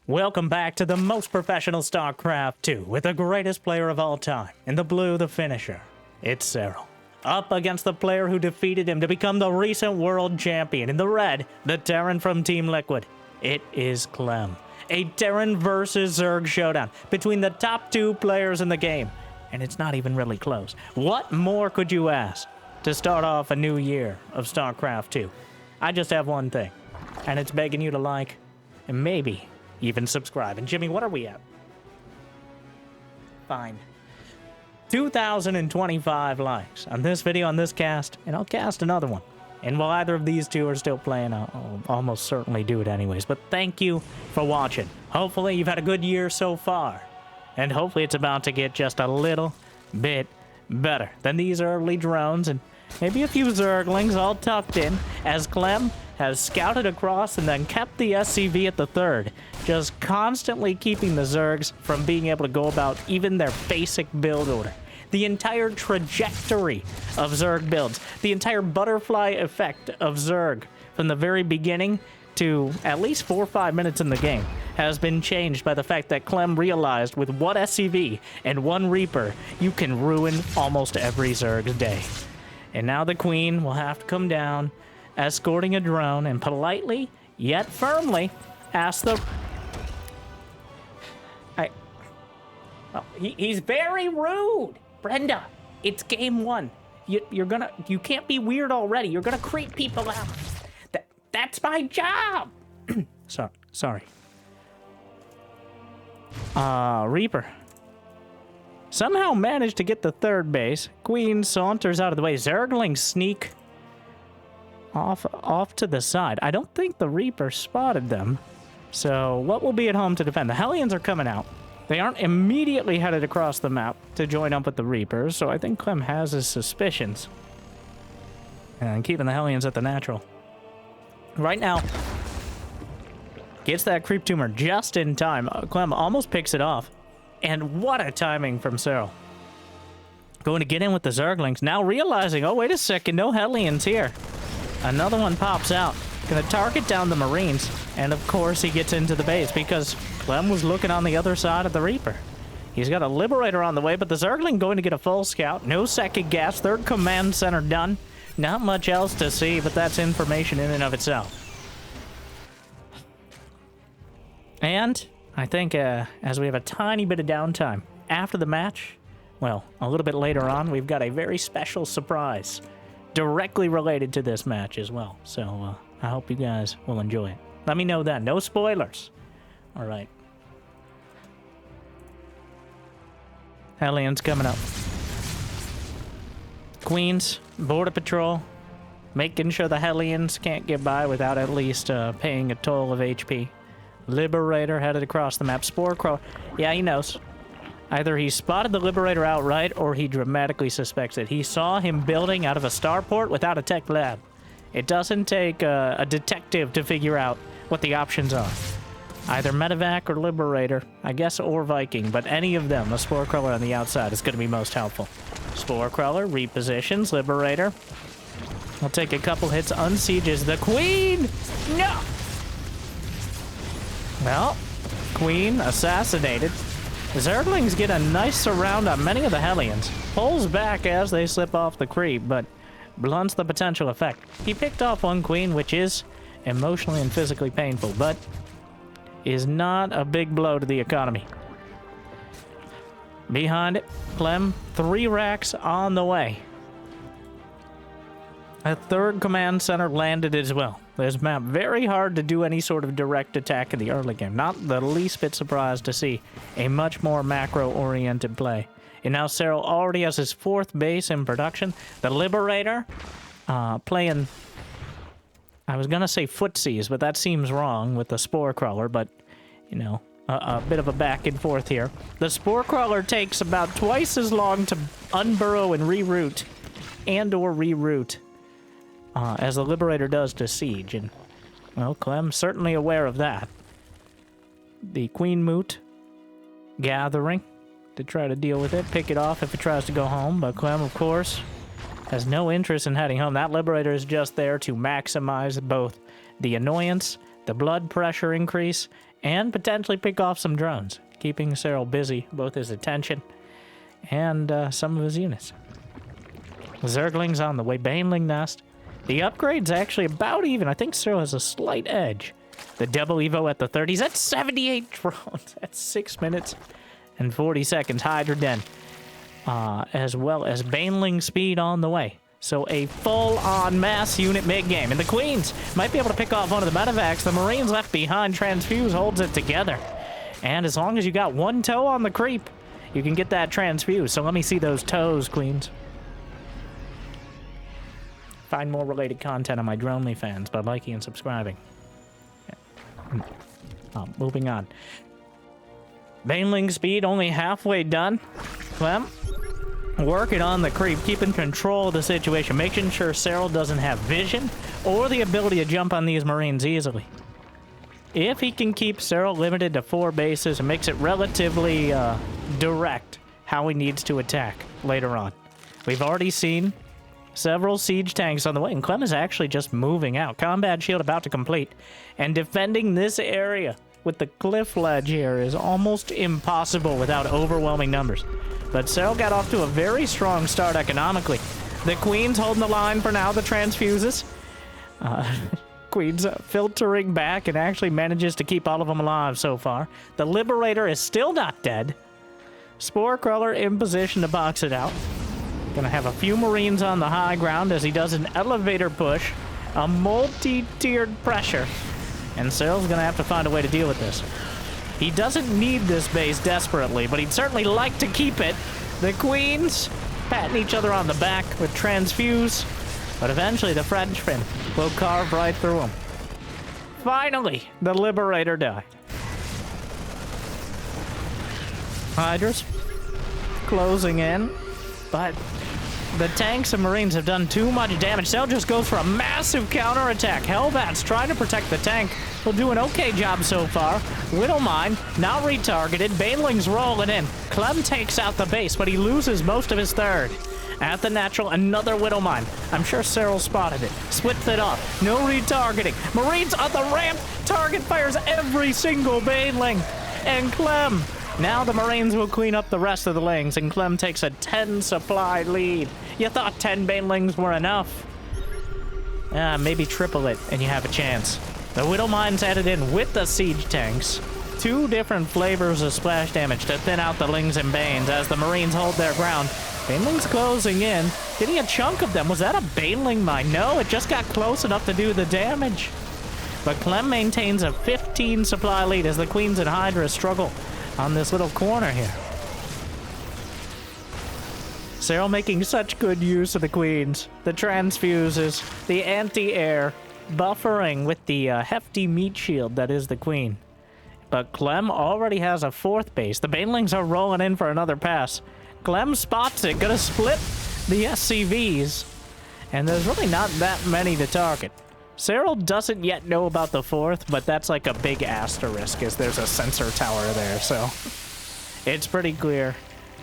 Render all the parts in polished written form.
Welcome back to the most professional StarCraft 2 with the greatest player of all time. In the blue, the finisher. It's Serral. Up against the player who defeated him to become the recent world champion. In the red, the Terran from Team Liquid. It is Clem. A Terran versus Zerg showdown between the top two players in the game. And it's not even really close. What more could you ask to start off a new year of StarCraft 2? I just have one thing, and it's begging you to like, and maybe even subscribe. And Jimmy, what are we at? Fine. 2,025 likes on this video, on this cast, and I'll cast another one. And while either of these two are still playing, I'll almost certainly do it anyways. But thank you for watching. Hopefully you've had a good year so far. And hopefully it's about to get just a little bit better than these early drones and maybe a few Zerglings all tucked in as Clem has scouted across and then kept the SCV at the third, just constantly keeping the Zergs from being able to go about even their basic build order. The entire trajectory of Zerg builds, the entire butterfly effect of Zerg from the very beginning to at least 4 or 5 minutes in the game has been changed by the fact that Clem realized with one SCV and one Reaper, you can ruin almost every Zerg's day. And now the Queen will have to come down, escorting a drone, and politely, yet firmly, ask the... Well, he's very rude! Brenda, it's game one. You can't be weird already. You're gonna creep people out. That's my job! Sorry. Reaper. Somehow managed to get the third base. Queen saunters out of the way. Zerglings sneak off to the side. I don't think the Reaper spotted them. So what will be at home to defend? The Hellions are coming out. They aren't immediately headed across the map to join up with the Reapers, so I think Clem has his suspicions. And keeping the Hellions at the natural. Right now, gets that creep tumor just in time. Clem almost picks it off. And what a timing from Serral. Going to get in with the Zerglings. Now realizing, oh, wait a second, no Hellions here. Another one pops out. Gonna target down the Marines. And of course he gets into the base because Clem was looking on the other side of the Reaper. He's got a Liberator on the way, but the Zergling going to get a full scout. No second gas. Third command center done. Not much else to see, but that's information in and of itself. And I think as we have a tiny bit of downtime after the match, well, a little bit later on, we've got a very special surprise directly related to this match as well. So I hope you guys will enjoy it. Let me know then. No spoilers. All right. Hellions coming up. Queens, Border Patrol, making sure the Hellions can't get by without at least paying a toll of HP. Liberator headed across the map. Spore Crawler. Yeah, he knows. Either he spotted the Liberator outright or he dramatically suspects it. He saw him building out of a starport without a tech lab. It doesn't take a detective to figure out what the options are. Either Medevac or Liberator, I guess, or Viking, but any of them, a Spore Crawler on the outside is going to be most helpful. Spore Crawler repositions, Liberator. We'll take a couple hits, unsieges the Queen! No! Well, Queen assassinated. Zerglings get a nice surround on many of the Hellions. Pulls back as they slip off the creep, but blunts the potential effect. He picked off one Queen, which is emotionally and physically painful, but is not a big blow to the economy. Behind it, Clem, 3 racks on the way. A third command center landed as well. This map very hard to do any sort of direct attack in the early game. Not the least bit surprised to see a much more macro-oriented play. And now Serral already has his 4th base in production. The Liberator playing, I was going to say footsies, but that seems wrong with the Spore Crawler, but, you know, a bit of a back and forth here. The Spore Crawler takes about twice as long to unburrow and reroute, as the Liberator does to siege, and, well, Clem's certainly aware of that. The Queen Moot gathering to try to deal with it, pick it off if it tries to go home, but Clem, of course, has no interest in heading home. That Liberator is just there to maximize both the annoyance, the blood pressure increase, and potentially pick off some drones, keeping Serral busy, both his attention and some of his units. Zerglings on the way, Baneling Nest. The upgrade's actually about even. I think Serral has a slight edge. The double Evo at the 30s. That's 78 drones. That's 6 minutes and 40 seconds. Hydra Den. As well as Baneling speed on the way. So a full-on mass unit mid-game. And the Queens might be able to pick off one of the medevacs. The Marines left behind. Transfuse holds it together. And as long as you got one toe on the creep, you can get that transfuse. So let me see those toes, Queens. Find more related content on my Dronely fans by liking and subscribing. Moving on. Baneling speed only halfway done. Clem, working on the creep, keeping control of the situation, making sure Serral doesn't have vision or the ability to jump on these Marines easily. If he can keep Serral limited to 4 bases and makes it relatively direct how he needs to attack later on. We've already seen several siege tanks on the way, and Clem is actually just moving out. Combat shield about to complete, and defending this area with the cliff ledge here is almost impossible without overwhelming numbers. But Serral got off to a very strong start economically. The Queen's holding the line for now, the transfuses. Queen's filtering back and actually manages to keep all of them alive so far. The Liberator is still not dead. Spore Crawler in position to box it out. Gonna have a few Marines on the high ground as he does an elevator push, a multi-tiered pressure, and Serral's gonna have to find a way to deal with this. He doesn't need this base desperately, but he'd certainly like to keep it. The Queens patting each other on the back with transfuse, but eventually the Frenchman will carve right through him. Finally, the Liberator died. Hydras closing in, but the tanks and Marines have done too much damage. Serral just goes for a massive counterattack. Hellbat's trying to protect the tank. Will do an okay job so far. Widowmine, now retargeted. Baneling's rolling in. Clem takes out the base, but he loses most of his third. At the natural, another Widowmine. I'm sure Serral spotted it. Splits it off. No retargeting. Marines on the ramp. Target fires every single Baneling. And Clem. Now the Marines will clean up the rest of the lings, and Clem takes a 10 supply lead. You thought 10 Banelings were enough? Maybe triple it, and you have a chance. The Widowmine's added in with the siege tanks. 2 different flavors of splash damage to thin out the lings and banes as the Marines hold their ground. Baneling's closing in, getting a chunk of them. Was that a Baneling mine? No, it just got close enough to do the damage. But Clem maintains a 15 supply lead as the Queens and Hydra struggle on this little corner here. Serral making such good use of the Queens, the transfuses, the anti-air, buffering with the hefty meat shield that is the Queen. But Clem already has a 4th base. The Banelings are rolling in for another pass. Clem spots it, gonna split the SCVs, and there's really not that many to target. Serral doesn't yet know about the 4th, but that's like a big asterisk, as there's a sensor tower there, so it's pretty clear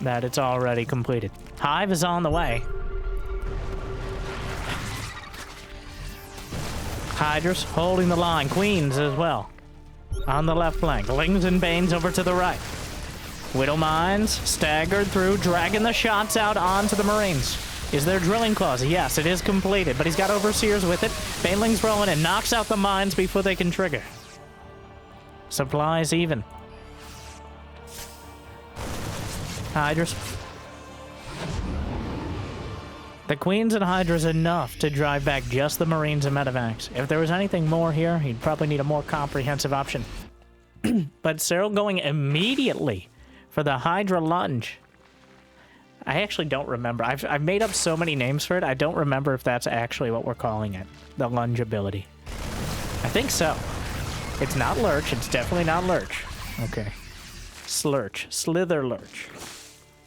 that it's already completed. Hive is on the way. Hydras holding the line. Queens as well. On the left flank. Lings and Banes over to the right. Widowmines staggered through, dragging the shots out onto the Marines. Is there drilling claws? Yes, it is completed, but he's got Overseers with it. Baneling's rolling and knocks out the mines before they can trigger. Supplies even. Hydras. The Queens and Hydras enough to drive back just the Marines and medevacs. If there was anything more here, he'd probably need a more comprehensive option. But Serral going immediately for the Hydra lunge. I actually don't remember. I've made up so many names for it, I don't remember if that's actually what we're calling it. The lunge ability. I think so. It's not Lurch. It's definitely not Lurch. Okay. Slurch. Slither Lurch.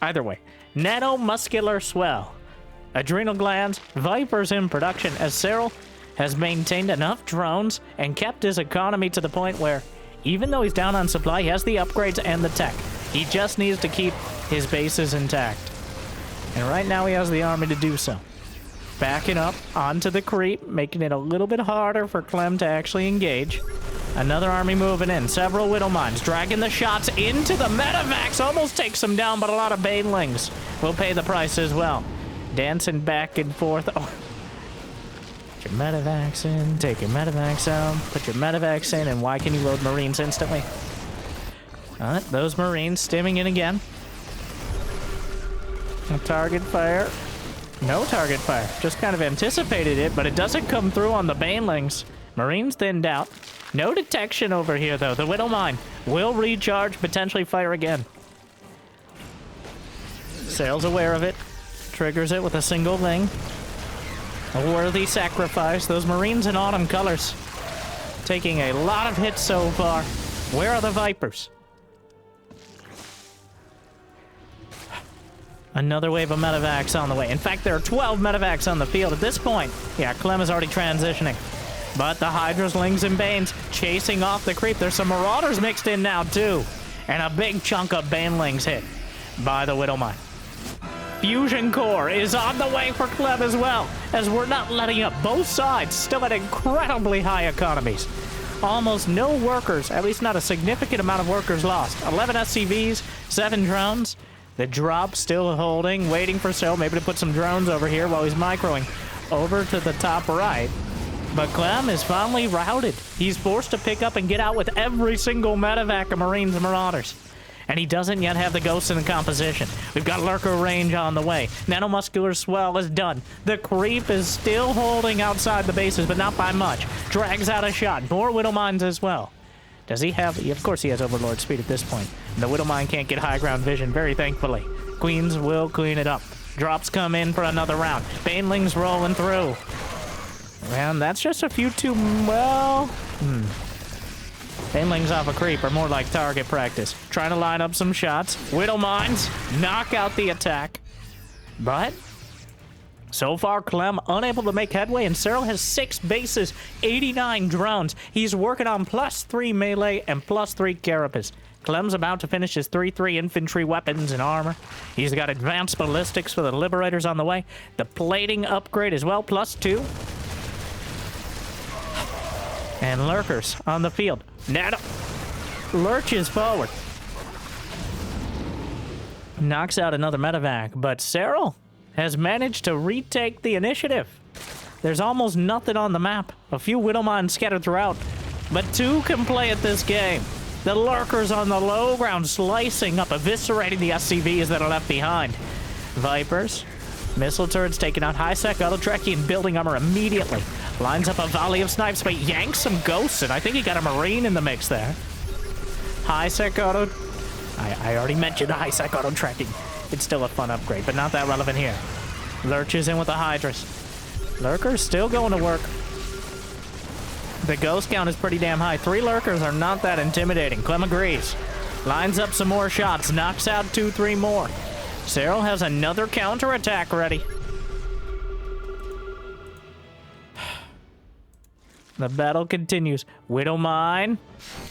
Either way. Nanomuscular swell. Adrenal glands. Vipers in production as Serral has maintained enough drones and kept his economy to the point where, even though he's down on supply, he has the upgrades and the tech. He just needs to keep his bases intact. And right now he has the army to do so. Backing up onto the creep, making it a little bit harder for Clem to actually engage. Another army moving in. Several Widow Mines dragging the shots into the Medivacs. Almost takes them down, but a lot of Banelings will pay the price as well. Dancing back and forth. Oh. Put your Medivacs in. Take your Medivacs out. Put your Medivacs in. And why can you load Marines instantly? Alright, those Marines stimming in again. A target fire. No target fire. Just kind of anticipated it, but it doesn't come through on the Banelings. Marines thinned out. No detection over here, though. The Widow Mine will recharge, potentially fire again. Serral's aware of it. Triggers it with a single thing. A worthy sacrifice. Those Marines in autumn colors. Taking a lot of hits so far. Where are the Vipers? Another wave of Medivacs on the way. In fact, there are 12 Medivacs on the field at this point. Yeah, Clem is already transitioning. But the Hydras, Lings, and Banes chasing off the creep. There's some Marauders mixed in now, too. And a big chunk of Banelings hit by the Widow Mine. Fusion Core is on the way for Clem as well, as we're not letting up. Both sides still at incredibly high economies. Almost no workers, at least not a significant amount of workers lost. 11 SCVs, 7 drones. The drop still holding, waiting for Serral maybe to put some drones over here while he's microing over to the top right. But Clem is finally routed. He's forced to pick up and get out with every single Medivac of Marines and Marauders. And he doesn't yet have the Ghosts in the composition. We've got Lurker range on the way. Nanomuscular Swell is done. The creep is still holding outside the bases, but not by much. Drags out a shot. More Widow Mines as well. Does he have... Of course he has Overlord speed at this point. The Widow Mine can't get high ground vision, very thankfully. Queens will clean it up. Drops come in for another round. Banelings rolling through. And that's just a few too... Well... Banelings off a creep are more like target practice. Trying to line up some shots. Widow Mines knock out the attack. But... so far, Clem unable to make headway, and Serral has 6 bases, 89 drones. He's working on +3 melee and +3 carapace. Clem's about to finish his 3-3 infantry weapons and armor. He's got advanced ballistics for the Liberators on the way. The plating upgrade as well, +2. And Lurkers on the field. Nano lurches forward. Knocks out another Medivac, but Serral has managed to retake the initiative. There's almost nothing on the map. A few Widow Mines scattered throughout, but 2 can play at this game. The Lurkers on the low ground slicing up, eviscerating the SCVs that are left behind. Vipers, missile turrets taking out high-sec auto-tracking and building armor immediately. Lines up a volley of snipes, but yanks some Ghosts, and I think he got a Marine in the mix there. High-sec auto... I already mentioned high-sec auto-tracking. It's still a fun upgrade, but not that relevant here. Lurches in with the Hydras. Lurkers still going to work. The Ghost count is pretty damn high. 3 Lurkers are not that intimidating. Clem agrees. Lines up some more shots. Knocks out 2-3 more. Serral has another counterattack ready. The battle continues. Widow Mine.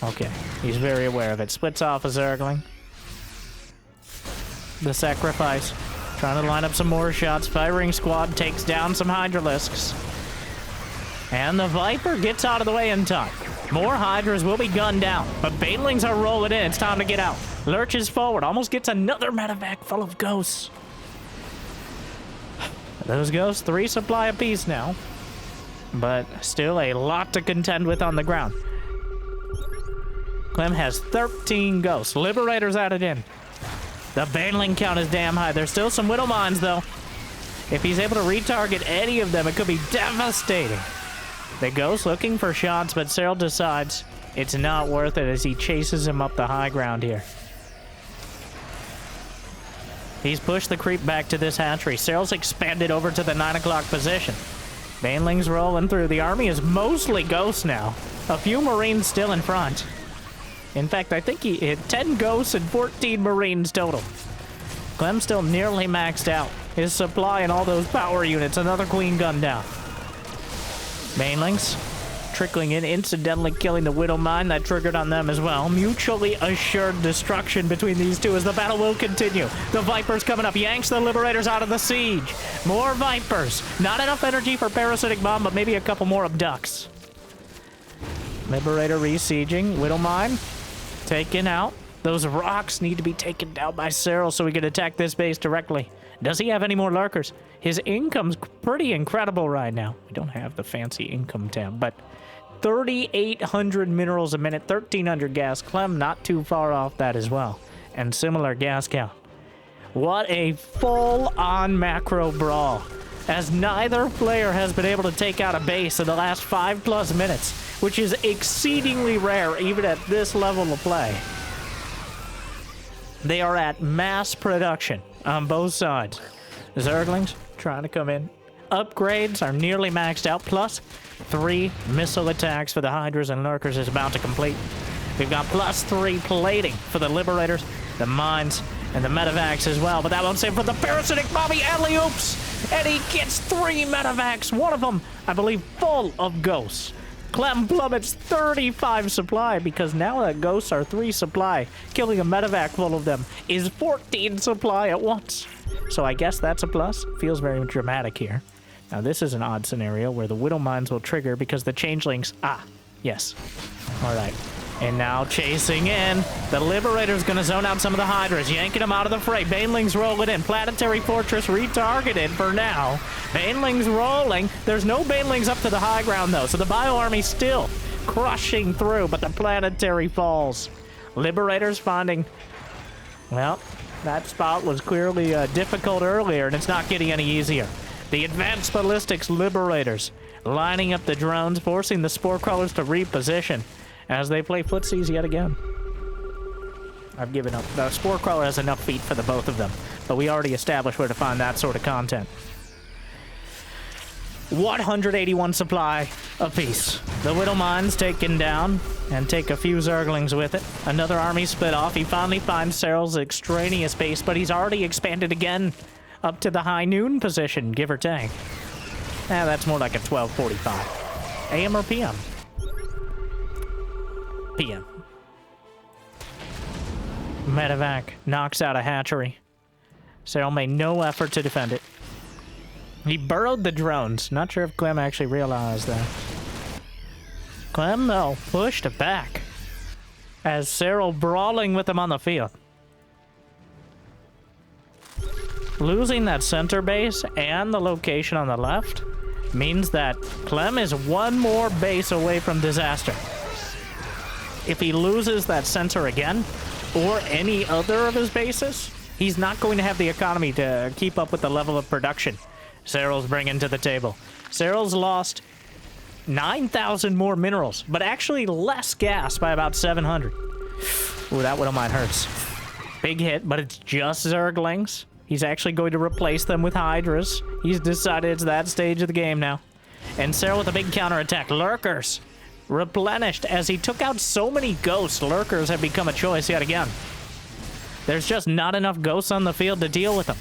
Okay, he's very aware of it. Splits off a Zergling. The sacrifice. Trying to line up some more shots. Firing squad takes down some Hydralisks. And the Viper gets out of the way in time. More Hydras will be gunned down, but Banelings are rolling in. It's time to get out. Lurches forward. Almost gets another Medivac full of Ghosts. Those Ghosts, 3 supply apiece now. But still a lot to contend with on the ground. Clem has 13 Ghosts. Liberators added in. The Baneling count is damn high. There's still some Widow Mines, though. If he's able to retarget any of them, it could be devastating. The Ghost looking for shots, but Serral decides it's not worth it as he chases him up the high ground here. He's pushed the creep back to this hatchery. Serral's expanded over to the 9 o'clock position. Banelings rolling through. The army is mostly Ghosts now. A few Marines still in front. In fact, I think he hit 10 Ghosts and 14 Marines total. Clem's still nearly maxed out. His supply and all those power units. Another Queen gun down. Banelings trickling in, incidentally killing the Widow Mine. That triggered on them as well. Mutually assured destruction between these two as the battle will continue. The Vipers coming up. Yanks the Liberators out of the siege. More Vipers. Not enough energy for Parasitic Bomb, but maybe a couple more Abducts. Liberator resieging. Widowmine taken out. Those rocks need to be taken down by Serral so we can attack this base directly. Does he have any more lurkers? His income's pretty incredible right now. We don't have the fancy income tab, but 3,800 minerals a minute, 1,300 gas. Clem not too far off that as well. And similar gas count. What a full-on macro brawl, as neither player has been able to take out a base in the last 5+ minutes, which is exceedingly rare even at this level of play. They are at mass production on both sides. Zerglings trying to come in. Upgrades are nearly maxed out, plus 3 missile attacks for the Hydras and Lurkers is about to complete. We've got +3 plating for the Liberators, the Mines, and the Medevacs as well, but that won't save for the Parasitic Bobby alley-oops! And he gets 3 Medevacs, one of them, I believe, full of ghosts. Clem plummets 35 supply because now that ghosts are 3 supply, killing a medevac full of them is 14 supply at once. So I guess that's a plus. Feels very dramatic here. Now this is an odd scenario where the Widow Mines will trigger because the Changelings... Ah, yes. Alright. And now chasing in. The Liberator's gonna zone out some of the Hydras, yanking them out of the fray. Banelings rolling in. Planetary Fortress retargeted for now. Banelings rolling. There's no Banelings up to the high ground though, so the Bio Army still crushing through, but the Planetary falls. Liberators finding... Well, that spot was clearly difficult earlier, and it's not getting any easier. The Advanced Ballistics Liberators lining up the drones, forcing the Spore Crawlers to reposition as they play footsies yet again. I've given up. The Spore Crawler has enough feet for the both of them, but we already established where to find that sort of content. 181 supply apiece. The Widow Mines taken down and take a few Zerglings with it. Another army split off. He finally finds Serral's extraneous base, but he's already expanded again up to the high noon position, give or take. That's more like a 12:45. AM or PM? PM. Medevac knocks out a hatchery. Serral made no effort to defend it. He burrowed the drones. Not sure if Clem actually realized that. Clem, though, pushed it back as Serral brawling with him on the field. Losing that center base and the location on the left means that Clem is one more base away from disaster. If he loses that center again, or any other of his bases, he's not going to have the economy to keep up with the level of production Serral's bringing to the table. Serral's lost 9,000 more minerals, but actually less gas by about 700. Ooh, that Widow Mine hurts. Big hit, but it's just Zerglings. He's actually going to replace them with Hydras. He's decided it's that stage of the game now. And Serral with a big counterattack. Lurkers replenished as he took out so many ghosts. Lurkers have become a choice yet again. There's just not enough ghosts on the field to deal with them.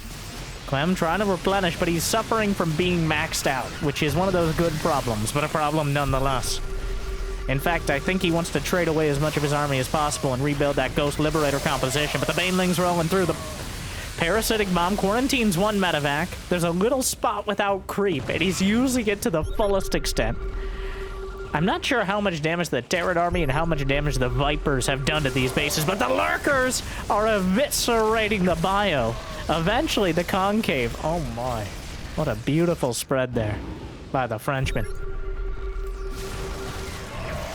Clem trying to replenish, but he's suffering from being maxed out, which is one of those good problems, but a problem nonetheless. In fact, I think he wants to trade away as much of his army as possible and rebuild that Ghost Liberator composition, but the Banelings rolling through. The Parasitic Bomb quarantines one medevac. There's a little spot without creep, and he's using it to the fullest extent. I'm not sure how much damage the Terran army and how much damage the Vipers have done to these bases, but the Lurkers are eviscerating the bio. Eventually, the Concave. Oh my. What a beautiful spread there by the Frenchman.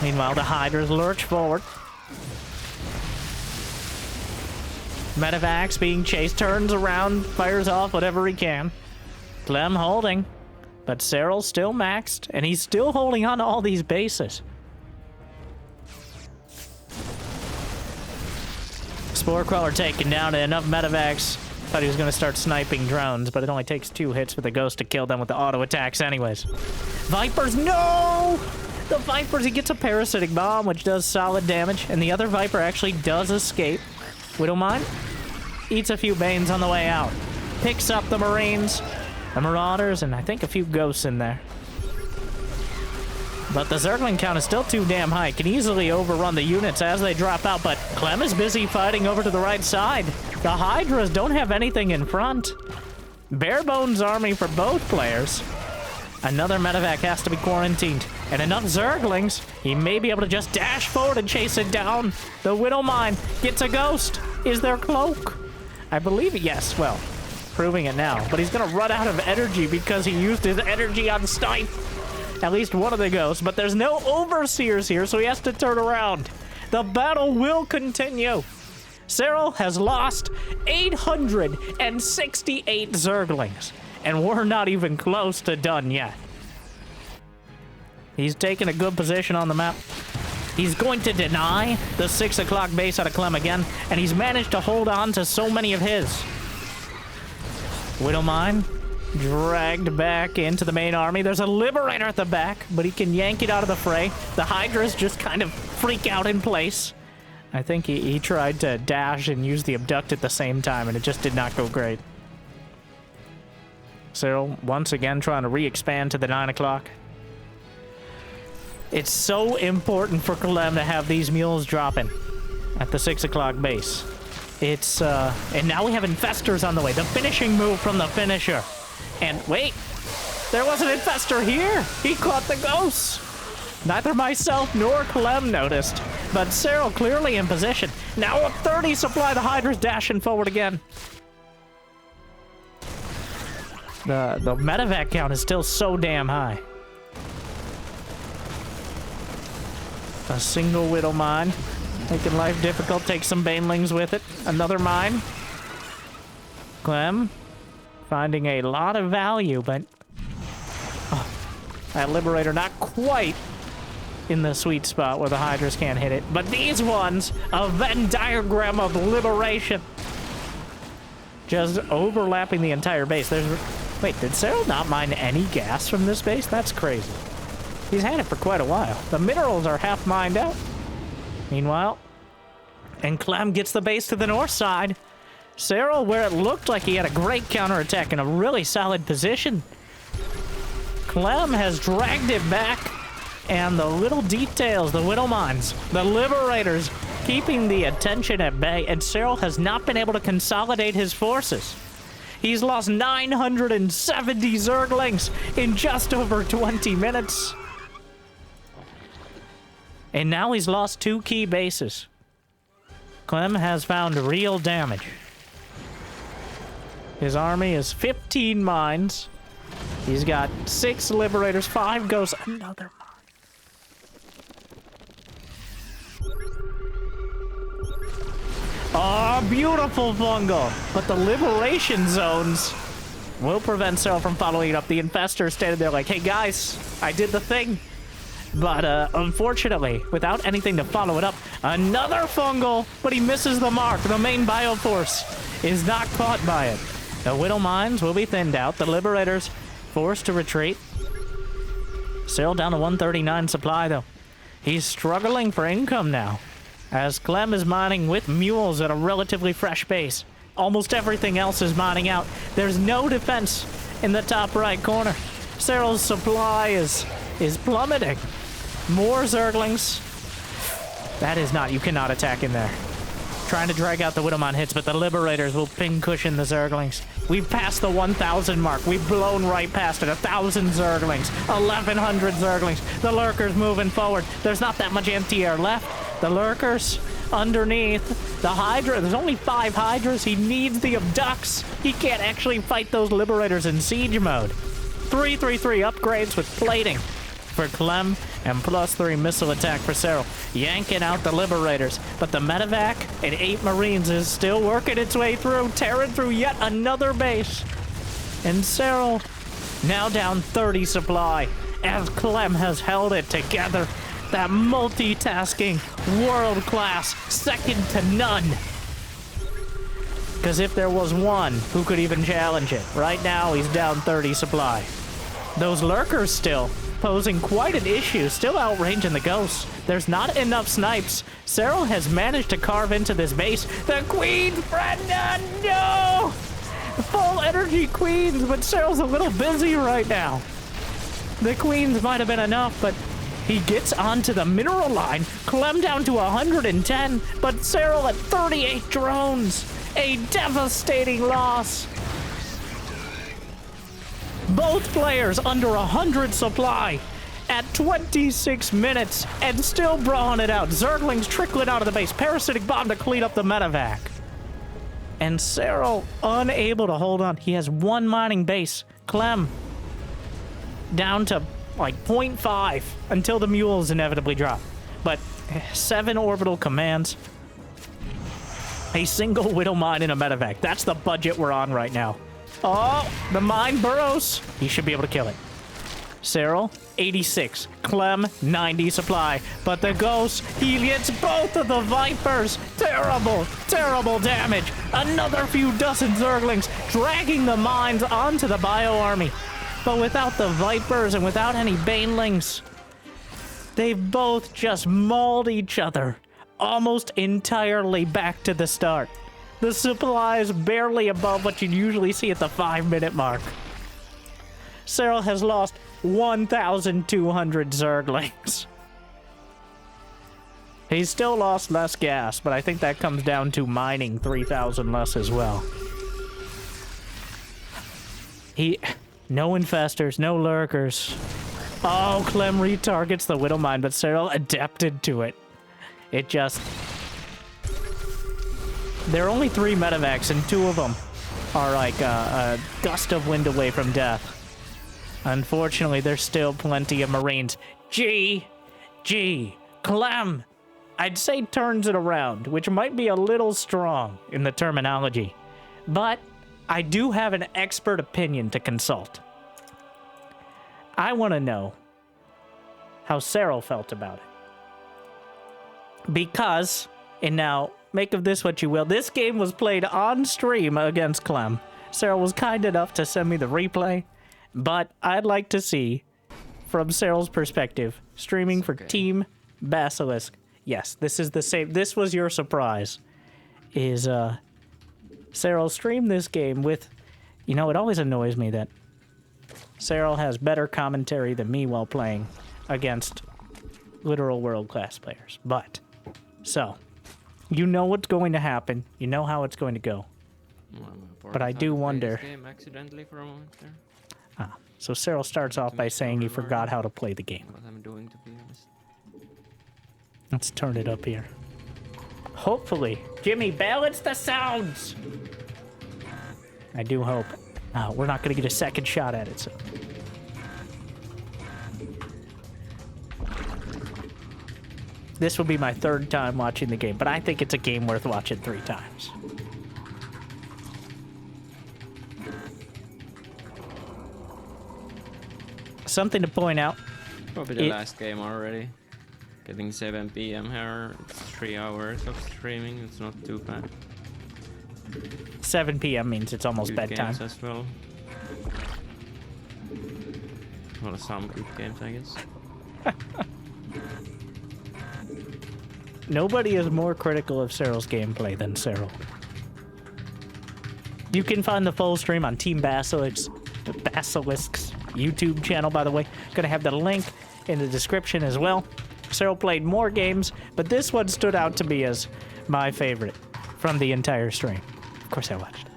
Meanwhile, the Hydras lurch forward. Medevacs being chased, turns around, fires off whatever he can. Clem holding, but Serral's still maxed, and he's still holding on to all these bases. Spore Crawler taken down, and enough Medevacs. Thought he was going to start sniping drones, but it only takes 2 hits for the Ghost to kill them with the auto attacks anyways. Vipers, no! The Vipers, he gets a Parasitic Bomb, which does solid damage, and the other Viper actually does escape. Widowmine eats a few Banes on the way out. Picks up the Marines, the Marauders, and I think a few Ghosts in there. But the Zergling count is still too damn high. Can easily overrun the units as they drop out, but Clem is busy fighting over to the right side. The Hydras don't have anything in front. Bare bones army for both players. Another medevac has to be quarantined. and enough Zerglings, he may be able to just dash forward and chase it down. The Widowmine gets a ghost. Is there cloak? I believe it, yes. Well, proving it now. But he's gonna run out of energy because he used his energy on Snipe. At least one of the ghosts, but there's no Overseers here, so he has to turn around. The battle will continue. Serral has lost 868 Zerglings, and we're not even close to done yet. He's taking a good position on the map. He's going to deny the 6 o'clock base out of Clem again, and he's managed to hold on to so many of his. Widowmine dragged back into the main army. There's a Liberator at the back, but he can yank it out of the fray. The Hydras just kind of freak out in place. I think he tried to dash and use the Abduct at the same time, and it just did not go great. Serral, once again, trying to re-expand to the 9 o'clock. It's so important for Clem to have these mules dropping at the 6 o'clock base. It's, and now we have Infestors on the way. The finishing move from the finisher. And wait, there was an Infestor here. He caught the ghosts. Neither myself nor Clem noticed, but Serral clearly in position. Now a 30 supply, the Hydra's dashing forward again. The medevac count is still so damn high. A single Widowmine, making life difficult, take some Banelings with it. Another mine. Clem, finding a lot of value, but that Liberator not quite in the sweet spot where the Hydras can't hit it. But these ones, a Venn diagram of liberation. Just overlapping the entire base. Wait, did Serral not mine any gas from this base? That's crazy. He's had it for quite a while. The minerals are half mined out. Meanwhile, and Clem gets the base to the north side. Serral, where it looked like he had a great counterattack in a really solid position, Clem has dragged it back, and the little details, the Widowmines, the Liberators, keeping the attention at bay, and Serral has not been able to consolidate his forces. He's lost 970 Zerglings in just over 20 minutes. And now he's lost 2 key bases. Clem has found real damage. His army is 15 mines. He's got 6 Liberators, 5 ghosts, another mine. Oh, beautiful fungal. But the liberation zones will prevent Serral from following it up. The Infestor standing there like, hey guys, I did the thing. But unfortunately, without anything to follow it up, another fungal, but he misses the mark. The main Bioforce is not caught by it. The Widowmines will be thinned out. The Liberators forced to retreat. Serral down to 139 supply, though. He's struggling for income now, as Clem is mining with mules at a relatively fresh base. Almost everything else is mining out. There's no defense in the top right corner. Serral's supply is plummeting. More Zerglings. That is not, you cannot attack in there. Trying to drag out the Widowmine hits, but the Liberators will pin cushion the Zerglings. We've passed the 1,000 mark. We've blown right past it. 1,000 Zerglings. 1,100 Zerglings. The Lurkers moving forward. There's not that much anti-air left. The Lurkers underneath. The Hydra, there's only 5 Hydras. He needs the Abducts. He can't actually fight those Liberators in siege mode. 333 upgrades with plating for Clem, and +3 missile attack for Serral. Yanking out the Liberators, but the medevac and 8 Marines is still working its way through, tearing through yet another base. And Serral now down 30 supply, as Clem has held it together. That multitasking, world-class, second to none. Because if there was one who could even challenge it, right now he's down 30 supply. Those Lurkers still posing quite an issue, still outranging the ghosts. There's not enough snipes. Serral has managed to carve into this base. The Queen's Brenda, no! Full energy Queens, but Serral's a little busy right now. The Queens might have been enough, but he gets onto the mineral line. Clem down to 110, but Serral at 38 drones. A devastating loss. Both players under 100 supply, at 26 minutes and still brawling it out. Zerglings trickling out of the base. Parasitic bomb to clean up the medevac. And Serral unable to hold on. He has one mining base. Clem down to like 0.5 until the mules inevitably drop. But 7 orbital commands. A single Widow mine in a medevac. That's the budget we're on right now. Oh, the mine burrows. He should be able to kill it. Serral, 86. Clem, 90 supply. But the Ghost, he hits both of the Vipers. Terrible, terrible damage. Another few dozen Zerglings dragging the mines onto the Bio Army. But without the Vipers and without any Banelings, they've both just mauled each other almost entirely back to the start. The supply is barely above what you'd usually see at the 5-minute mark. Serral has lost 1,200 Zerglings. He's still lost less gas, but I think that comes down to mining 3,000 less as well. No infestors, no lurkers. Oh, Clem retargets the Widow Mine, but Serral adapted to it. It just... There are only 3 medevacs, and 2 of them are like a gust of wind away from death. Unfortunately, there's still plenty of Marines. Clem, I'd say turns it around, which might be a little strong in the terminology. But I do have an expert opinion to consult. I want to know how Serral felt about it. Because, and now, make of this what you will, this game was played on stream against Clem. Serral was kind enough to send me the replay. But I'd like to see, from Serral's perspective, streaming for Team Basilisk. Yes, this is the same. This was your surprise. Is Serral stream this game with... You know, it always annoys me that Serral has better commentary than me while playing against literal world-class players. But, so, you know what's going to happen. You know how it's going to go. But I do wonder... Game accidentally for a moment there. So Serral starts off by saying he forgot how to play the game. What I'm doing, to be honest. Let's turn it up here. Hopefully. Jimmy, balance the sounds! I do hope. We're not going to get a second shot at it, so... This will be my 3rd time watching the game, but I think it's a game worth watching 3 times. Something to point out. Probably the last game already. Getting 7 PM here. It's 3 hours of streaming. It's not too bad. 7 PM means it's almost Good bedtime. Games as well. Well, some good games, I guess. Nobody is more critical of Serral's gameplay than Serral. You can find the full stream on Team Basilisk's YouTube channel, by the way. Gonna have the link in the description as well. Serral played more games, but this one stood out to me as my favorite from the entire stream. Of course I watched.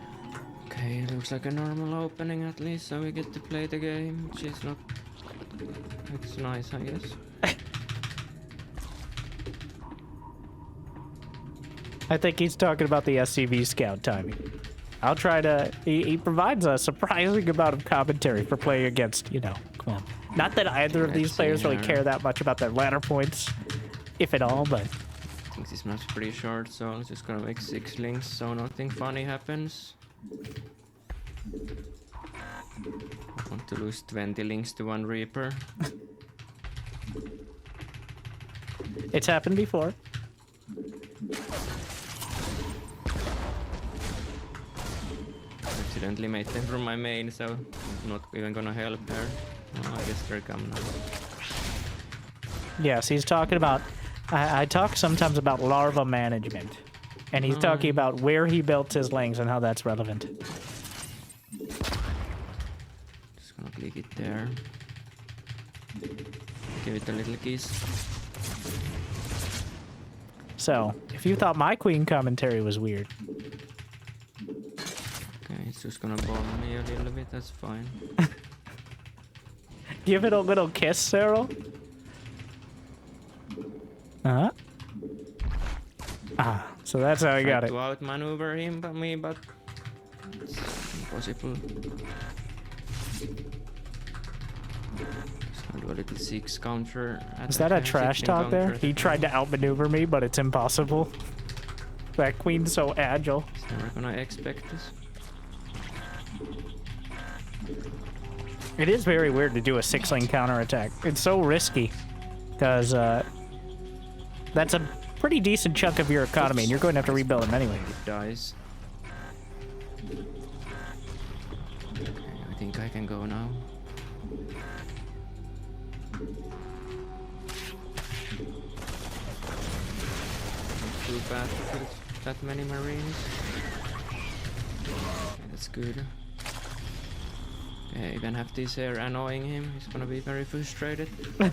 Okay, looks like a normal opening at least, so we get to play the game, which is not... It's nice, I guess. I think he's talking about the SCV scout timing. I'll try to... He provides a surprising amount of commentary for playing against, you know, Clem. Not that either of these players really care that much about their ladder points, if at all, but... I think this map's pretty short, so I'm just gonna make 6 links so nothing funny happens. I want to lose 20 links to 1 Reaper. It's happened before. Accidentally made them from my main, so I'm not even gonna help there. Oh, I guess they're coming now. Yes, he's talking about... I talk sometimes about larva management. And he's talking about where he built his links and how that's relevant. Just gonna click it there. Give it a little kiss. So, if you thought my queen commentary was weird... Okay, it's just gonna bomb me a little bit, that's fine. Give it a little kiss, Serral. Uh-huh. Ah, so that's how I got it. To outmaneuver him, but it's impossible. So I'll do a little 6 counter. Is that a trash talk there? He tried to outmaneuver me, but it's impossible. That queen's so agile. He's never gonna expect this. It is very weird to do a 6-lane counterattack. It's so risky, because that's a pretty decent chunk of your economy, and you're going to have to rebuild them anyway. It dies. Okay, I think I can go now. Not too bad to put that many marines. Okay, that's good. Okay, even have this here annoying him. He's gonna be very frustrated. It's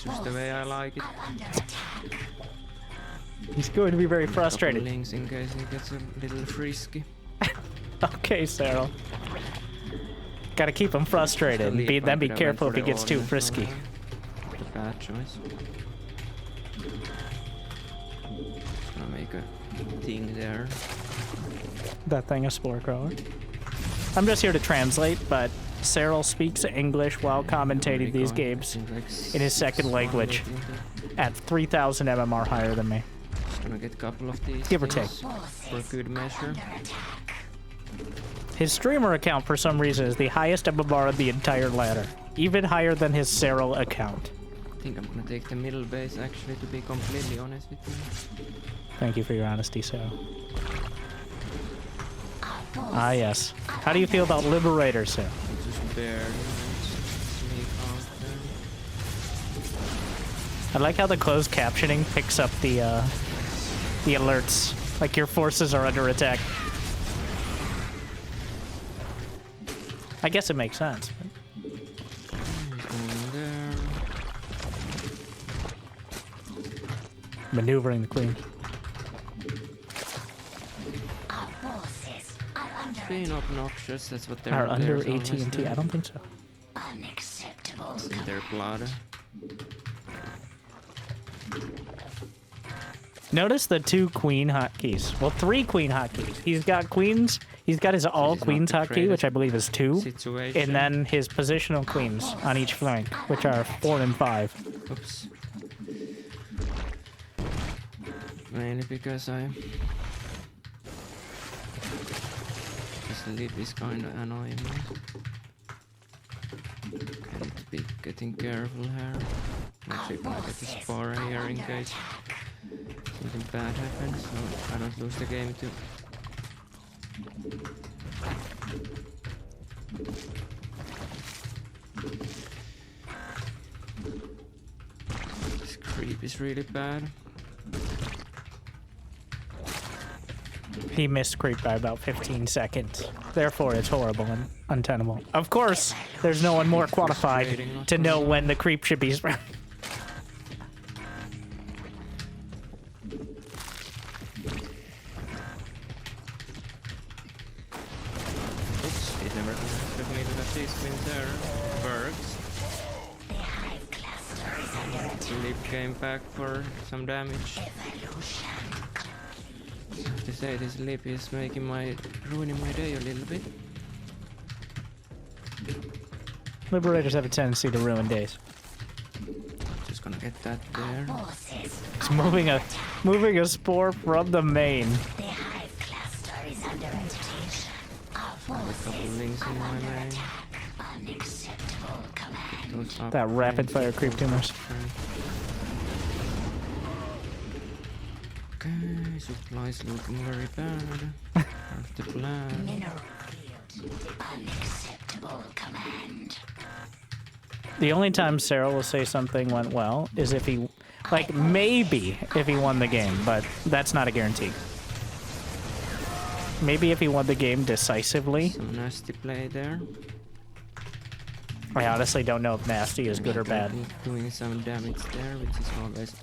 just the way I like it. He's going to be very frustrated. Links in case he gets a little frisky. Okay, Serral. Gotta keep him frustrated, and then be careful if he gets too frisky. The bad choice. Just gonna make a thing there. That thing a spore crawler. I'm just here to translate, but Serral speaks English while commentating these games in his second language at 3,000 MMR higher than me. Just gonna get a couple of these. Give or take. For good measure. His streamer account, for some reason, is the highest MMR of the entire ladder. Even higher than his Serral account. I think I'm gonna take the middle base, actually, to be completely honest with you. Thank you for your honesty, Serral. Ah, yes. How do you feel about Liberator, Serral? Just barely sneak out there. I like how the closed captioning picks up the alerts, like your forces are under attack. I guess it makes sense. There. Maneuvering the queen. Being obnoxious, that's what they're Are under players always AT&T? do. I don't think so. Unacceptable. See their blood. Notice the 2 queen hotkeys. Well, 3 queen hotkeys. He's got queens. He's got his all queens hotkey, which I believe is 2. Situation. And then his positional queens on each flank, which are 4 and 5. Oops. Mainly because this lip is kinda annoying me. I need to be getting careful here. I'm actually gonna get the spore here in case something bad happens, so I don't lose the game too. This creep is really bad. He missed creep by about 15 seconds. Therefore, it's horrible and untenable. Of course, there's no one more qualified to know when the creep should be spread. Oops, it never expected me to have these Winter Bergs. The leap came back for some damage. I have to say, this leap is ruining my day a little bit. Liberators have a tendency to ruin days. Just gonna get that there. It's moving a spore from the main. The hive cluster is under agitation. Our A couple links in my main. unacceptable command. Those up That rapid fire range. creep tumors. Okay, supplies looking very bad. Have the plan. Mineral field. Unacceptable command. The only time Serral will say something went well is if he, like, maybe if he won the game, but that's not a guarantee. Maybe if he won the game decisively. Some nasty play there. I honestly don't know if nasty is good or bad. Doing some damage there, which is always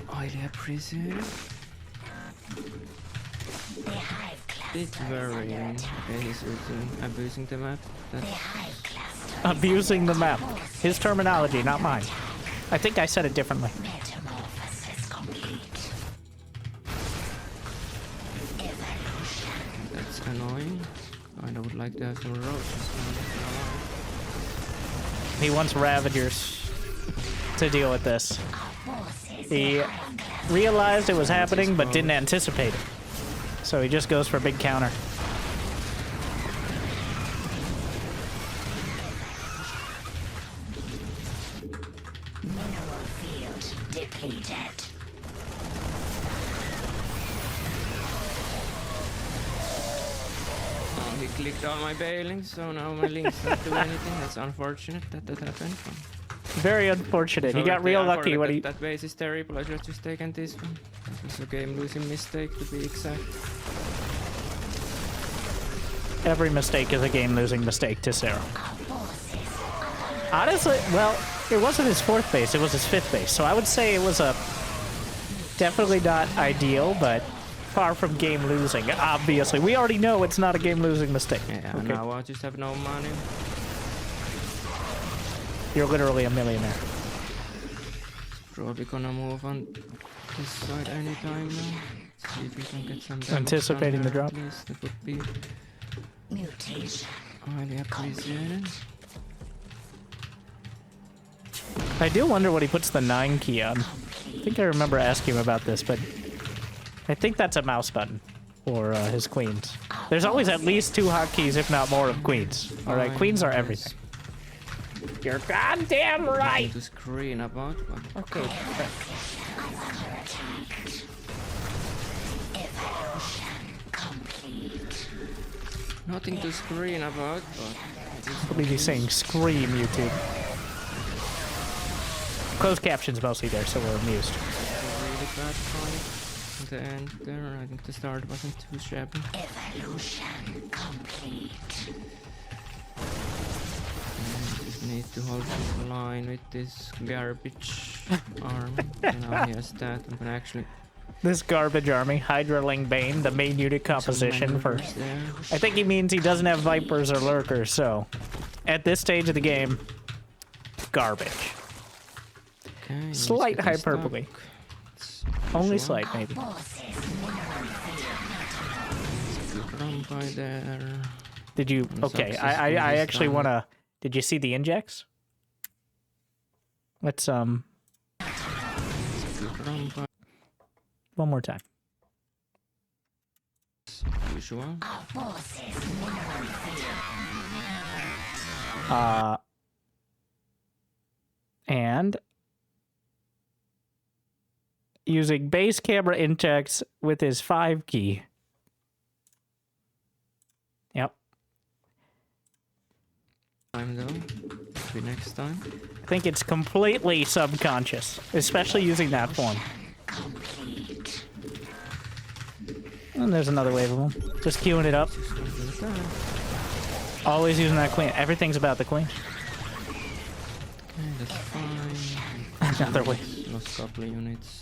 highly appreciated. The hive cluster bit worrying. Okay, he's abusing the map. That's Abusing the map. His terminology, not mine. I think I said it differently. Metamorphosis complete. that's annoying. I would like to have some roaches. He wants Ravagers to deal with this. He realized it was happening, but didn't anticipate it. So he just goes for a big counter. Mineral field depleted. Oh, he clicked all my bailings, so now my links don't do anything. That's unfortunate that happened. Very unfortunate. So He got real lucky when he... That base is terrible. I should have just taken this one. That was a game-losing mistake, to be exact. Every mistake is a game-losing mistake to Serral. Honestly, well, it wasn't his 4th base, it was his 5th base. So I would say it was a... definitely not ideal, but far from game-losing, obviously. We already know it's not a game-losing mistake. Yeah, Okay. now I just have no money. You're literally a millionaire. Probably gonna move on this side anytime now. See if we can get some damage Anticipating done the here drop. at least. That would be Mutation. highly appreciated. I do wonder what he puts the 9 key on. I think I remember asking him about this, but I think that's a mouse button for his queens. There's always at least 2 hotkeys, if not more, of queens. All right, queens are everything. You're goddamn right. To screen about, but Okay. Evolution complete. nothing to screen about. But I believe he's saying scream, YouTube. Closed captions mostly there, so we're amused. it's a really bad fight. At the end there, I think the start wasn't too shabby. Evolution complete. Just need to hold this line with this garbage army. And now he has that. I'm gonna actually This garbage army, Hydraling Bane, the main unit composition for... maneuvers there. I think he means he doesn't have Vipers or Lurkers, so... At this stage of the game, garbage. Okay, he's Slight getting hyperbole. stuck. It's Only usual. slight, maybe. Good run by there. Did you... Okay, I actually want to... Did you see the injects? Let's, Good run by one more time. usual. And... Using base camera injects with his 5 key. Yep. Time though. Maybe next time. I think it's completely subconscious, especially using that form. And there's another wave of them. Just queuing it up. Always using that queen. Everything's about the queen. Okay, that's fine. Another wave. Lost a couple of units.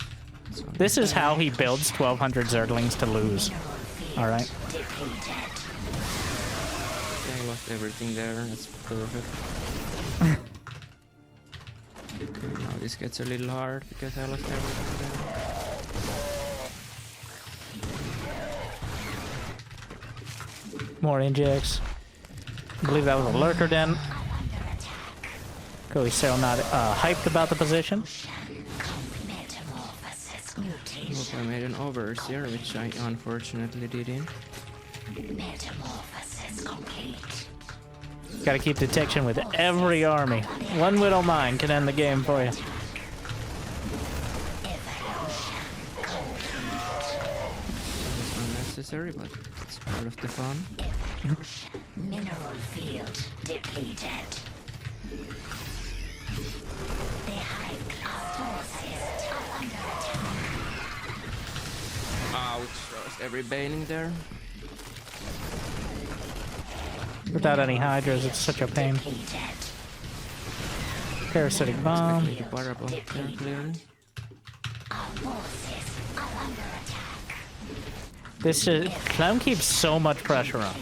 This is how he builds 1,200 Zerglings to lose. Alright? Okay, I lost everything there. That's perfect. Okay, now this gets a little hard because I lost everything there. More injects. I believe that was a Lurker Den. Cody Serral not hyped about the position. Hope I made an overseer, which I unfortunately didn't. Metamorphosis complete. Gotta keep detection with every army. One Widow Mine can end the game for you. It's unnecessary, but it's part of the fun. Mineral field depleted. The high class forces are under attack. Ouch, lost every baning there. Without any Hydras, it's such a pain. Parasitic Bomb. Expect me to parabol there, clearly. Our forces are under attack. This is... Clem keeps so much pressure on.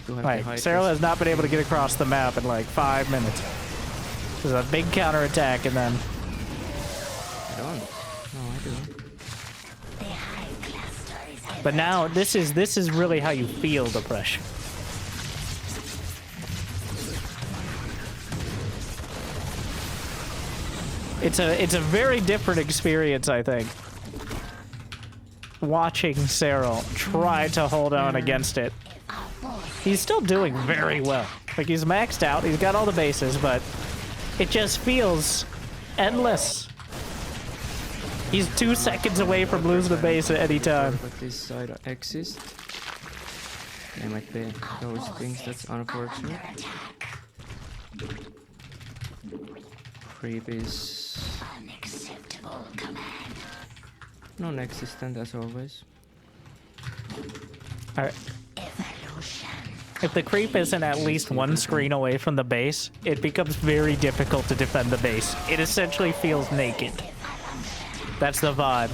To have Like, the height Serral is- has not been able to get across the map in like 5 minutes. There's a big counterattack and then... I don't. No, I do. The high-class stories But now, this is really how you feel the pressure. It's a very different experience, I think. Watching Serral try to hold on against it. He's still doing very well. Like, he's maxed out, he's got all the bases, but it just feels endless. He's 2 seconds away from losing the base at any time. But this side exists. There might be those things that's unfortunate. Creep is unacceptable command. non-existent as always. Alright. Evolution. If the creep isn't at least 1 screen away from the base, it becomes very difficult to defend the base. It essentially feels naked. That's the vibe.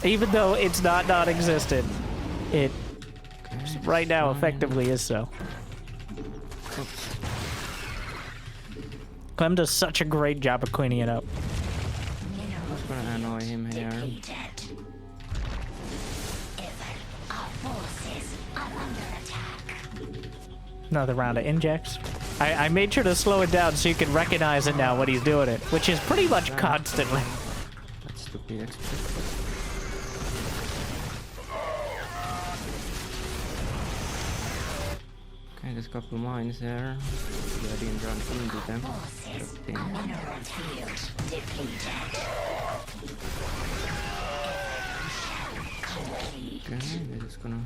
Even though it's not non-existent, it right now effectively is so. Oops. Clem does such a great job of cleaning it up. I'm just gonna annoy him here. Depleted. Our forces are under attack. Another round of injects. I made sure to slow it down so you can recognize it now when he's doing it, which is pretty much constantly. That's to be expected. Okay, there's a couple mines there. Yeah, I didn't run into them. Forces Thing. mineral field depleted. Complete. Okay, we're just gonna.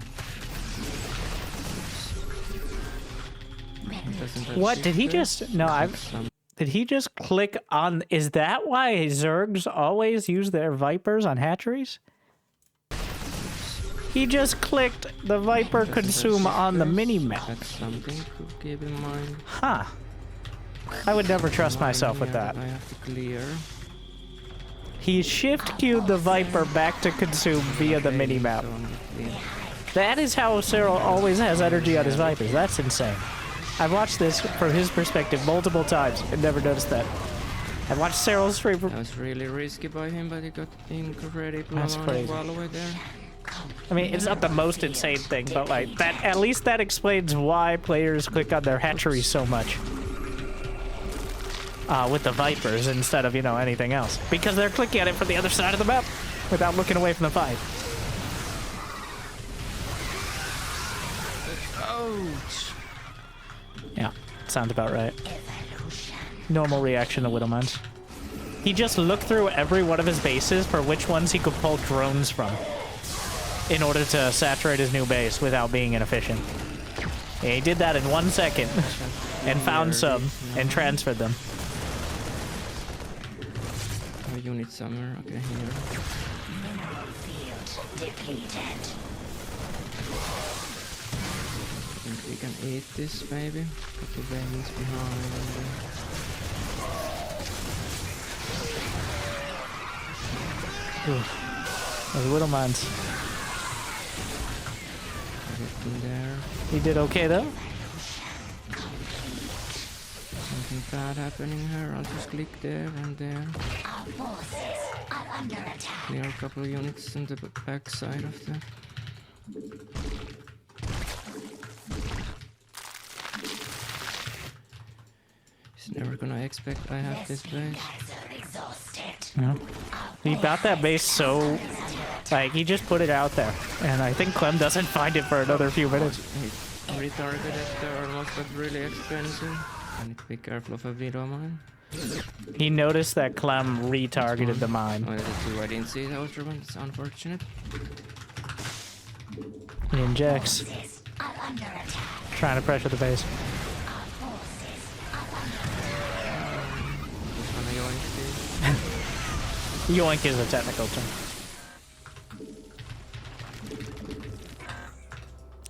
It doesn't have What, did he secrets. just... No, Doesn't I've... some- Did he just click on... Is that why Zergs always use their Vipers on hatcheries? He just clicked the Viper doesn't have consume on the secrets. mini-map. That's something to keep in mind. Huh. I would never trust Mine myself with here that. I have to clear. He shift-queued the Viper back to consume via the Okay, mini-map. so I'm gonna clear. That is how Serral always has energy on his Vipers. That's insane. I've watched this from his perspective multiple times and never noticed that. I've watched Serral's stream for... That was really risky by him, but he got incredible That's amount of crazy. wall away there. I mean, it's not the most insane thing, but like, that, at least that explains why players click on their hatcheries so much. With the Vipers instead of, you know, anything else. Because they're clicking at it from the other side of the map without looking away from the fight. Ouch! Yeah, sounds about right. Normal reaction to Widowmines. He just looked through every one of his bases for which ones he could pull drones from in order to saturate his new base without being inefficient. Yeah, he did that in 1 second and found some and transferred them. A unit somewhere. Okay, here. Mineral field depleted. I think we can eat this maybe. Couple veins behind. Those Widowmines. Everything there. He did okay though. Something bad happening here. I'll just click there and there. Our forces are under attack. Clear a couple of units on the back side of the. He's never gonna expect I have this base. Guys are exhausted. Yeah. He got that base so, like, he just put it out there. And I think Clem doesn't find it for another few minutes. He retargeted there almost, but really expensive. I need to be careful of a video mine. He noticed that Clem retargeted the mine. Oh, that's true. I didn't see those ones. It's unfortunate. He injects, Forces are under attack. trying to pressure the base. Our forces are under Just wanna yoink this. Yoink is a technical term.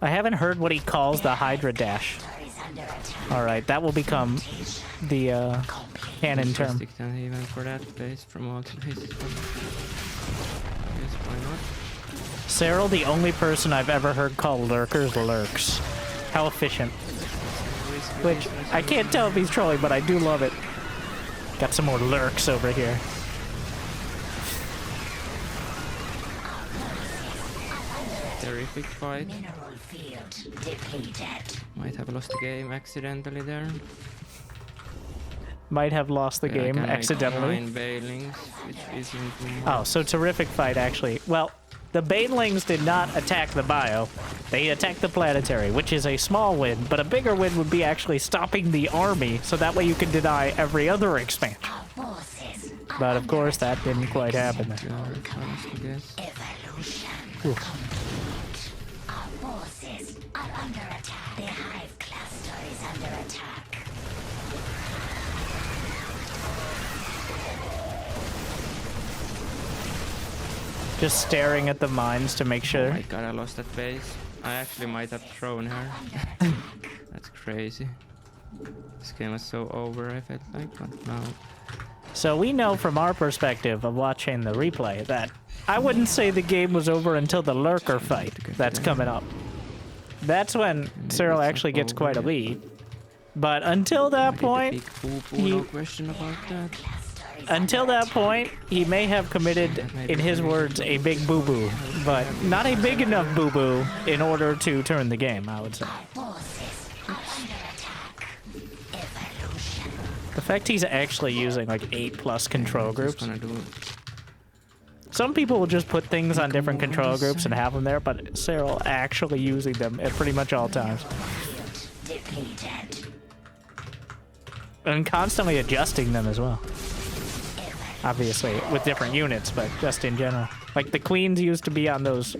I haven't heard what he calls the Hydra Dash. is under attack. Alright, that will become the canon term. Stick down even for that base from all to bases. Yes, why not? Serral, the only person I've ever heard call lurkers lurks. How efficient. Which, I can't tell if he's trolling, but I do love it. Got some more lurks over here. Terrific fight. Mineral field depleted. Might have lost the game accidentally there. Might have lost the Yeah, game I can make accidentally. 9 Bailings, which isn't... Oh, so terrific fight, actually. Well, the Banelings did not attack the bio. They attacked the planetary, which is a small win, but a bigger win would be actually stopping the army, so that way you can deny every other expansion. Our forces are But of course, that didn't quite happen there. I guess. evolution. Ooh. Our forces are under attack. The hive cluster is under attack. Just staring at the mines to make Oh sure. my god, I lost that base. I actually might have thrown her. That's crazy. This game was so over, I felt like, but no. So we know from our perspective of watching the replay that I wouldn't say the game was over until the lurker fight that's coming up. That's when Serral actually gets quite a lead. But until that point, No question about that. until that point, he may have committed, in his words, a big boo-boo, but not a big enough boo-boo in order to turn the game, I would say. Forces are under attack. Evolution. The fact he's actually using like 8+ control groups. Gonna do Some people will just put things on different control groups and have them there, but Serral actually using them at pretty much all times. Field depleted. And constantly adjusting them as well. Obviously, with different units, but just in general. Like, the Queens used to be on those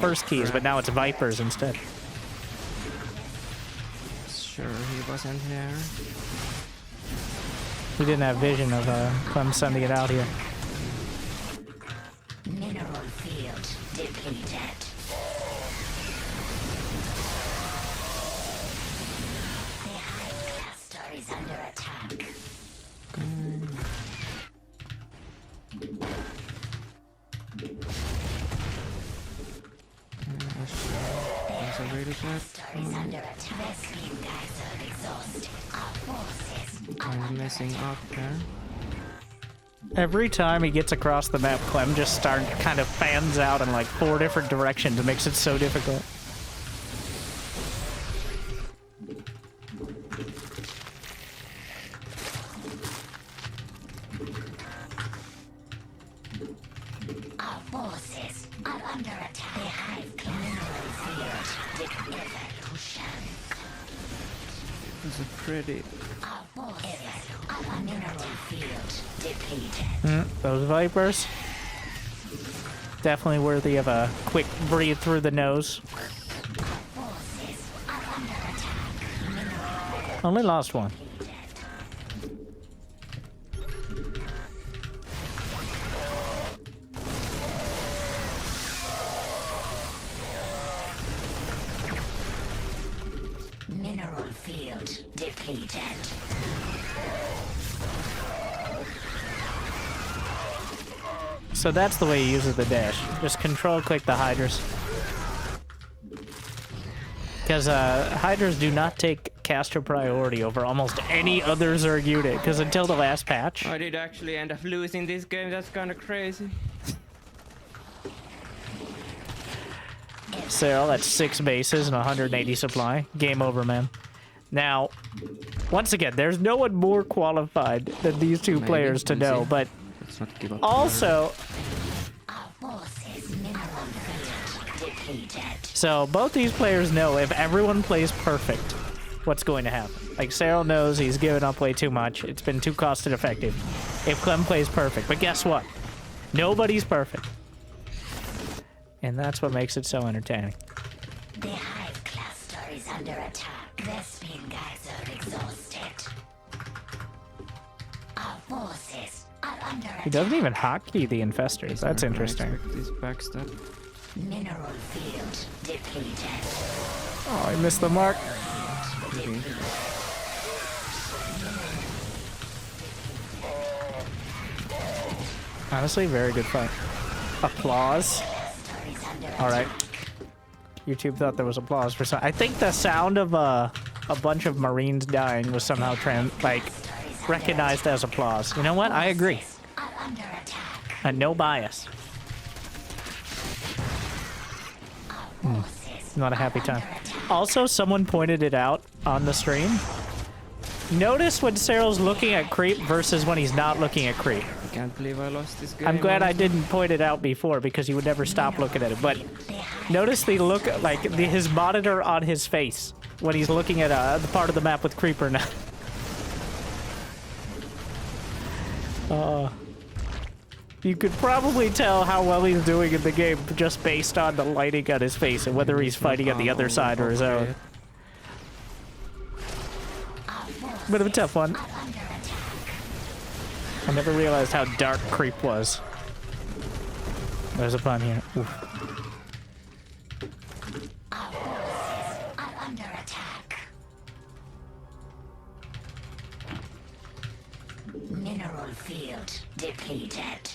first keys, but now it's Vipers instead. Sure, he wasn't here. He didn't have vision of Clem sending it out here. Mineral field depleted. The hive cluster is under attack. That's a really bad. Cluster is under attack. Vespene guys are exhausted. Our forces Kind of messing up there. Every time he gets across the map, Clem just kind of fans out in like 4 different directions. It makes it so difficult. Our forces are under attack. The hive mineral field evolution. It's a pretty... Our forces are mineral field depleted. Those Vipers. Definitely worthy of a quick breathe through the nose. Forces are under attack. Only lost one. Mineral field depleted. So that's the way he uses the dash. Just control click the Hydras. Because Hydras do not take caster priority over almost any other Zerg unit. Because until the last patch, I did actually end up losing this game, that's kind of crazy. Serral, that's 6 bases and 180 supply. Game over, man. Now, once again, there's no one more qualified than these two Maybe, players to we'll know, see. but Let's not give up. also, Our forces mineral field depleted. so both these players know if everyone plays perfect, what's going to happen. Like, Serral knows he's given up way too much. It's been too cost effective. If Clem plays perfect. But guess what? Nobody's perfect. And that's what makes it so entertaining. The hive cluster is under attack. Vespene guys are exhausted. Our forces are under He attack. doesn't even hotkey the infestors. That's interesting. I expect this backstab. Mineral field depleted. Oh, he missed the mark. Honestly, very good fight. Applause. All right. YouTube thought there was applause for some. I think the sound of a bunch of Marines dying was somehow recognized as applause. You know what? I agree. And no bias. Not a happy time. Also, someone pointed it out on the stream. Notice when Serral's looking at creep versus when he's not looking at creep. I can't believe I lost this game. I'm glad I didn't point it out before because he would never stop looking at it. But notice the look, like his monitor on his face when he's looking at the part of the map with creeper now. You could probably tell how well he's doing in the game just based on the lighting on his face and whether he's fighting on the other side or his own. Bit of a tough one. I never realized how dark creep was. There's a pun here. Oof. Our forces are under attack. Mineral field depleted.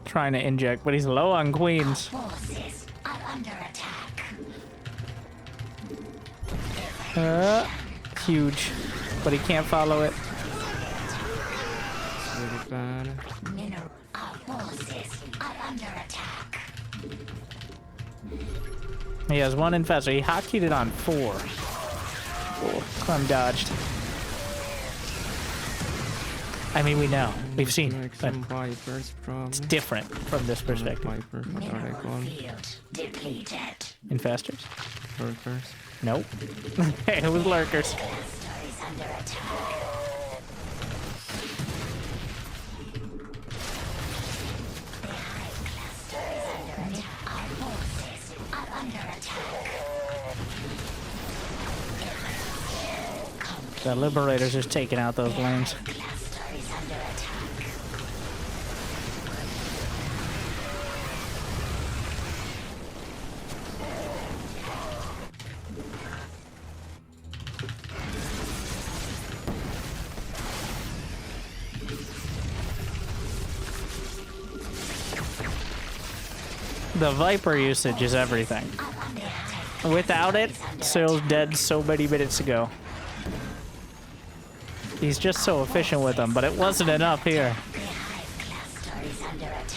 Trying to inject, but he's low on queens. Our forces are under attack. Huge, but he can't follow it. It's really bad. Our forces are under attack. He has one infestor. He hotkeyed it on 4. Oh, Clem dodged. I mean, we know. We've seen. Like But some vipers, probably. it's different from this perspective. Vipers, what are they Mineral called? field depleted. Infestors? Workers. Nope. It was lurkers. Cluster is under attack. The hive cluster is under attack. Our forces are under attack. The Liberators just taking out those lanes. Cluster is under attack. The Viper usage is everything. Without it, Serral's dead so many minutes ago. He's just so efficient with them, but it wasn't enough here. The hive cluster is under attack.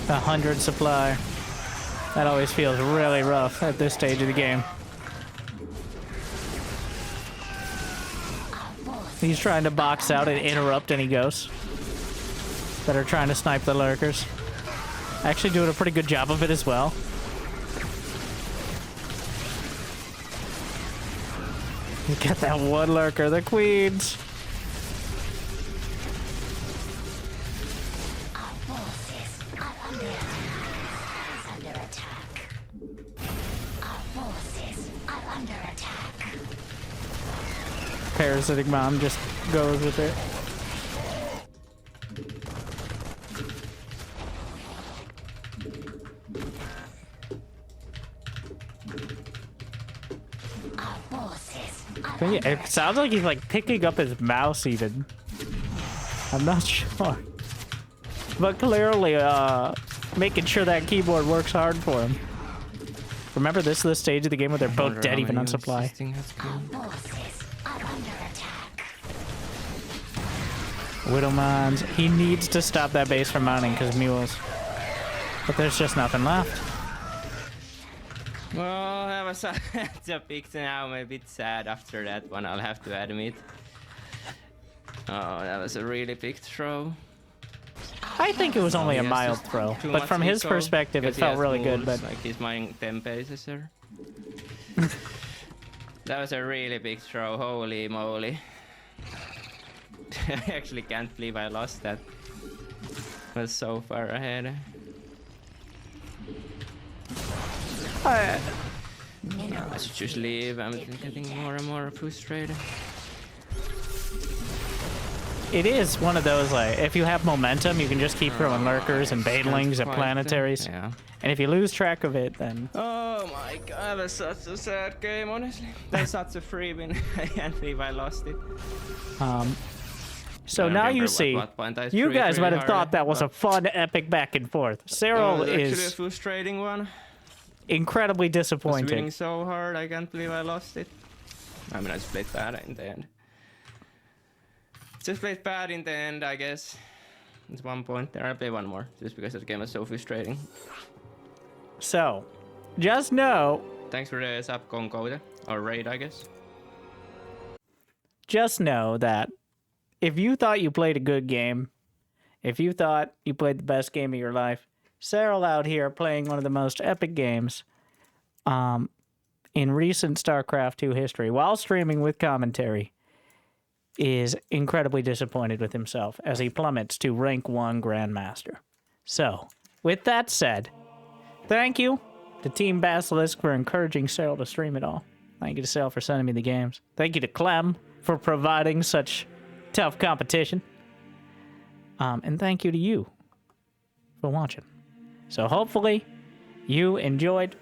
100 supply. That always feels really rough at this stage of the game. He's trying to box out and interrupt any ghosts that are trying to snipe the lurkers. Actually doing a pretty good job of it as well. Get that one lurker, the queens. Our forces are under attack. Our forces are under attack. Parasitic Mom just goes with it. Our forces are Yeah, it sounds like he's like picking up his mouse even. I'm not sure. But clearly, making sure that keyboard works hard for him. Remember, this is the stage of the game where they're both dead even on supply. forces are under attack. Widowmines. He needs to stop that base from mounting because mules. But there's just nothing left. Well, that was a pick now. I'm a bit sad after that one, I'll have to admit. Oh, that was a really big throw. I think it was only a He has mild just throw. too But much from his eco, perspective, it because he felt has really good. moves, But like he's mining 10 bases there. That was a really big throw, holy moly. I actually can't believe I lost that. I was so far ahead. I should just leave, I'm getting more and more frustrated. it is one of those, like, if you have momentum, you can just keep throwing lurkers and banelings at planetaries. Yeah. And if you lose track of it, then... Oh my god, that's such a sad game, honestly. That's such a free win. I can't believe I lost it. So I don't now remember you what see, point I you threw it guys really might have thought hard, that was a but- fun, epic back and forth. Serral Actually a is frustrating one. incredibly I was disappointing. winning so hard, I can't believe I lost it. I mean, I just played bad in the end. Just played bad in the end, I guess. It's 1 point there. I'll play one more, just because the game was so frustrating. So, just know, Thanks for the sub Concoda, or raid, I guess. just know that if you thought you played a good game, if you thought you played the best game of your life, Serral out here playing one of the most epic games in recent StarCraft 2 history, while streaming with commentary, is incredibly disappointed with himself as he plummets to rank 1 Grandmaster. So, with that said, thank you to Team Basilisk for encouraging Serral to stream it all. Thank you to Serral for sending me the games. Thank you to Clem for providing such tough competition. And thank you to you for watching. So hopefully you enjoyed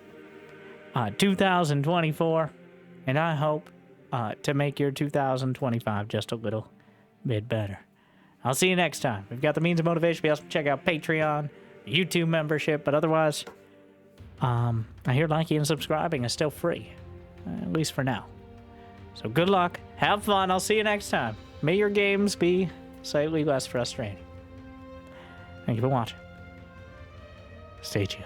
2024, and I hope to make your 2025 just a little bit better. I'll see you next time. We've got the means of motivation. You also check out Patreon, YouTube membership, but otherwise, I hear liking and subscribing is still free, at least for now. So good luck, have fun. I'll see you next time. May your games be slightly less frustrating. Thank you for watching. Stay chill.